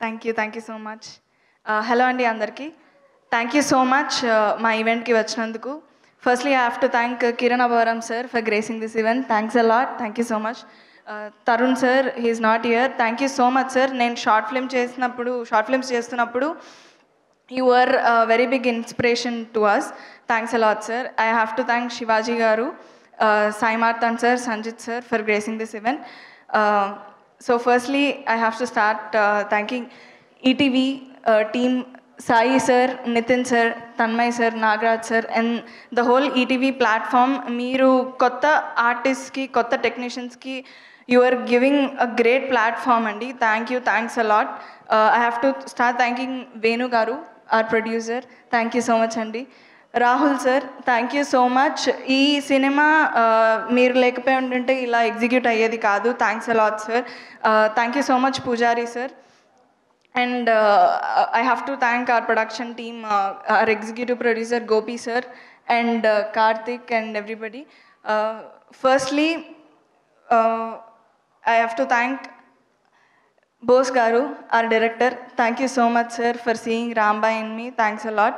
Thank you so much. Hello Andy Andarki. Thank you so much my event ki vachinanduku. Firstly, I have to thank Kiran Abharam sir for gracing this event. Thanks a lot. Thank you so much. Tarun sir, he is not here. Thank you so much sir. Nen short films చేస్తున్నప్పుడు you were a very big inspiration to us. Thanks a lot sir. I have to thank Shivaji garu, Sai Marthan sir, Sanjit sir for gracing this event. So firstly, I have to start thanking ETV team, Sai sir, Nitin sir, Tanmay sir, Nagraj sir, and the whole ETV platform. Meeru kotta artists ki, kotta technicians ki, you are giving a great platform, Andy. Thanks a lot. I have to start thanking Venu garu, our producer. Thank you so much, Andy. Rahul sir, thank you so much. ఈ సినిమా మీరు లేకపోయి ఉంటుంటే ఇలా execute అయ్యేది కాదు. Thanks a lot sir. Thank you so much Pujari sir. And I have to thank our production team, our executive producer Gopi sir and Karthik and everybody. Firstly I have to thank Bose garu, our director. Thank you so much sir for seeing Rambai in me. Thanks a lot.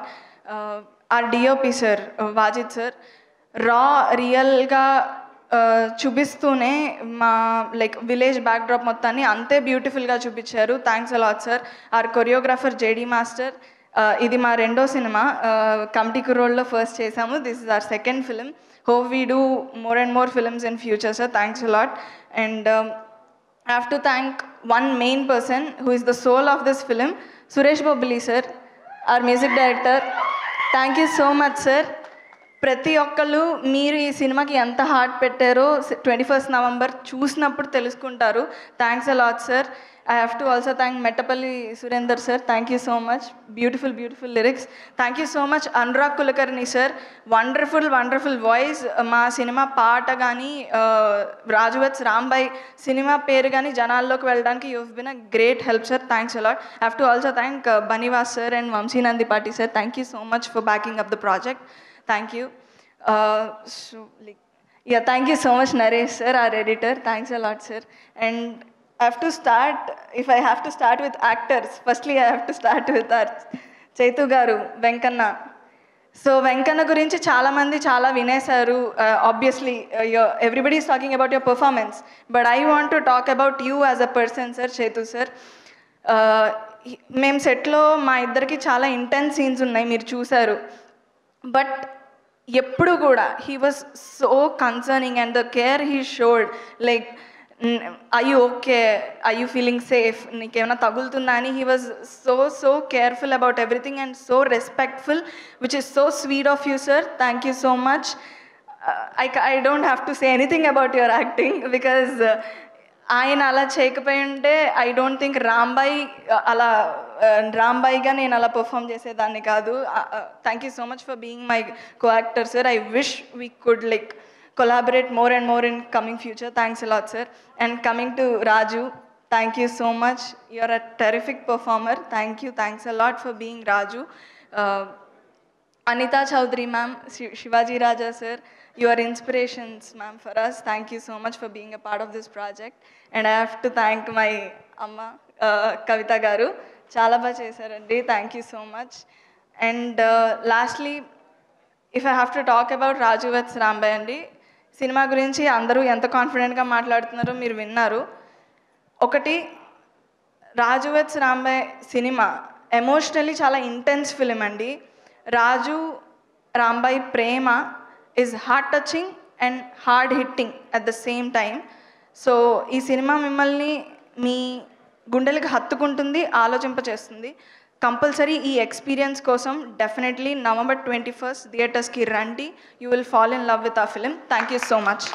Our DOP sir, Vajid sir, raw real ga చూపిస్తూనే మా like village backdrop మొత్తాన్ని అంతే బ్యూటిఫుల్గా చూపించారు. Thanks a lot sir. Our choreographer JD master. ఇది మా రెండో సినిమా, కమిటీ కుర్రోడ్లో ఫస్ట్ చేసాము. This is our second film. Hope we do more and more films in future sir. Thanks a lot. And I have to thank one main person who is the soul of this film, Suresh Bobli sir, our music director. Thank you so much sir. ప్రతి ఒక్కళ్ళు మీరు ఈ సినిమాకి ఎంత heart పెట్టారో 21st November చూసినప్పుడు తెలుసుకుంటారు. Thanks a lot sir. I have to also thank Mettapalli Surender sir. Thank you so much. Beautiful lyrics. Thank you so much Anurag Kulkarni sir. Wonderful voice. మా సినిమా పాట కానీ రాజువత్స్ Rambai cinema పేరు కానీ జనాల్లోకి వెళ్ళడానికి you have been a great help sir. Thanks a lot. I have to also thank Baniwas sir and Vamsi Nandipati sir. Thank you so much for backing up the project. Thank you. Thank you so much Naresh sir, our editor. Thanks a lot sir. And I have to start, if I have to start with actors, firstly I have to start with our Chaitu garu, Venkanna. So Venkanna gurinchi chaala mandi chaala vinesaru. Obviously everybody is talking about your performance, but I want to talk about you as a person sir, Chaitu sir. మేము సెట్లో మా ఇద్దరికి చాలా intense scenes ఉన్నాయి, మీరు చూసారు. But ఎప్పుడు కూడా he was so concerning and the care he showed, like are you okay, are you feeling safe, నీకేమైనా తగులుతుందా అని. he was so careful about everything and so respectful, which is so sweet of you sir. Thank you so much. I don't have to say anything about your acting because ఆయన అలా చేయకపోయి ఉంటే I don't think రాంబాయిగా నేను అలా perform చేసేదాన్ని కాదు. Thank you so much for being my co actor sir. I wish we could like collaborate more and more in coming future. Thanks a lot sir. And coming to Raju, thank you so much. You are a terrific performer. Thanks a lot for being Raju. Anita Chaudhary ma'am, Shivaji Raja sir, you are inspirations ma'am for us. Thank you so much for being a part of this project. And I have to thank my amma Kavita garu, chala ba chesarandi. Thank you so much. And lastly, if I have to talk about Rajuwats Rambai andi, సినిమా గురించి అందరూ ఎంత కాన్ఫిడెంట్గా మాట్లాడుతున్నారో మీరు విన్నారు. ఒకటి, రాజువత్స్ రాంబాయ్ సినిమా ఎమోషనలీ చాలా ఇంటెన్స్ ఫిలిం అండి. రాజు రాంబాయ్ ప్రేమ is heart touching and hard hitting at the same time. So ఈ సినిమా మిమ్మల్ని మీ గుండెలకు హత్తుకుంటుంది, ఆలోచింపచేస్తుంది. కంపల్సరీ ఈ ఎక్స్పీరియన్స్ కోసం డెఫినెట్లీ November 21st థియేటర్స్కి రండి. You will fall in love with a film. Thank you so much.